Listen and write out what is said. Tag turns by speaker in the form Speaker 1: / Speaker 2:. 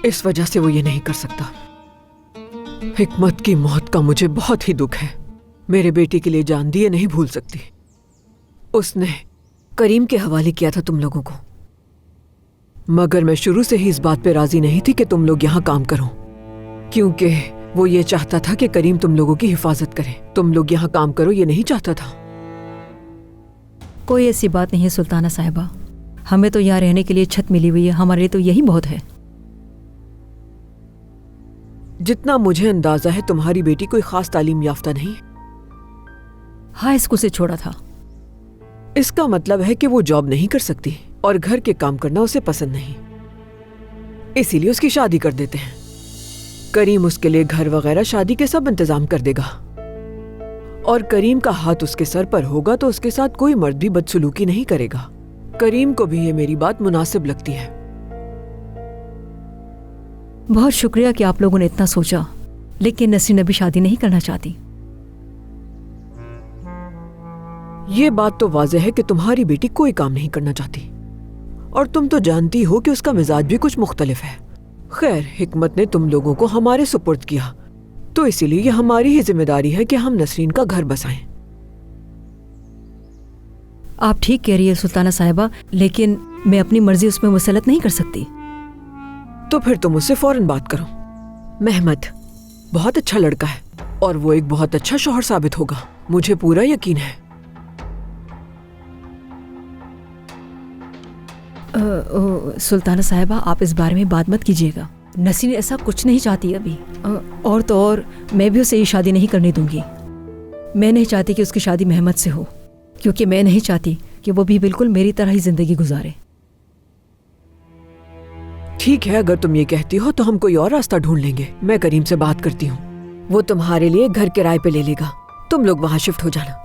Speaker 1: इस वजह से वो ये नहीं कर सकता। हिकमत की मौत का मुझे बहुत ही दुख है। मेरे बेटे के लिए जान दिए नहीं भूल सकती। उसने करीम के हवाले किया था तुम लोगों को, मगर मैं शुरू से ही इस बात पे राजी नहीं थी कि तुम लोग यहाँ काम करो, क्योंकि वो ये चाहता था कि करीम तुम लोगों की हिफाजत करे। तुम लोग यहाँ काम करो ये नहीं चाहता था।
Speaker 2: कोई ऐसी बात नहीं है सुल्ताना साहिबा, हमें तो यहाँ रहने के लिए छत मिली हुई है, हमारे लिए तो यही बहुत है।
Speaker 1: जितना मुझे अंदाजा है तुम्हारी बेटी कोई खास तालीम याफ्ता नहीं।
Speaker 2: हाई स्कूल से छोड़ा था।
Speaker 1: इसका मतलब है कि वो जॉब नहीं कर सकती और घर के काम करना उसे पसंद नहीं, इसीलिए उसकी शादी कर देते हैं। करीम उसके लिए घर वगैरह शादी के सब इंतजाम कर देगा, और करीम का हाथ उसके सर पर होगा तो उसके साथ कोई मर्द भी बदसलूकी नहीं करेगा। करीम को भी ये मेरी बात मुनासिब लगती है।
Speaker 2: बहुत शुक्रिया कि आप लोगों ने इतना सोचा, लेकिन नसीन अभी शादी नहीं करना चाहती।
Speaker 1: ये बात तो वाज़ेह है कि तुम्हारी बेटी कोई काम नहीं करना चाहती, और तुम तो जानती हो कि उसका मिजाज भी कुछ मुख्तलिफ है। खैर, हिकमत ने तुम लोगों को हमारे सुपुर्द किया, तो इसीलिए ये हमारी ही जिम्मेदारी है कि हम नसरीन का घर बसाएं।
Speaker 2: आप ठीक कह रही है सुल्ताना साहिबा, लेकिन मैं अपनी मर्जी उसमें मुसलत नहीं कर सकती।
Speaker 1: तो फिर तुम उससे फौरन बात करो। महमद बहुत अच्छा लड़का है और वो एक बहुत अच्छा शौहर साबित होगा, मुझे पूरा यकीन है।
Speaker 2: सुल्ताना साहिबा, आप इस बारे में बात मत कीजिएगा। नसीन ऐसा कुछ नहीं चाहती अभी, और तो और मैं भी उसे ये शादी नहीं करने दूंगी। मैं नहीं चाहती कि उसकी शादी महमद से हो, क्योंकि मैं नहीं चाहती कि वो भी बिल्कुल मेरी तरह ही जिंदगी गुजारे।
Speaker 1: ठीक है, अगर तुम ये कहती हो तो हम कोई और रास्ता ढूंढ लेंगे। मैं करीम से बात करती हूँ, वो तुम्हारे लिए घर किराए पे ले लेगा, तुम लोग वहां शिफ्ट हो जाना।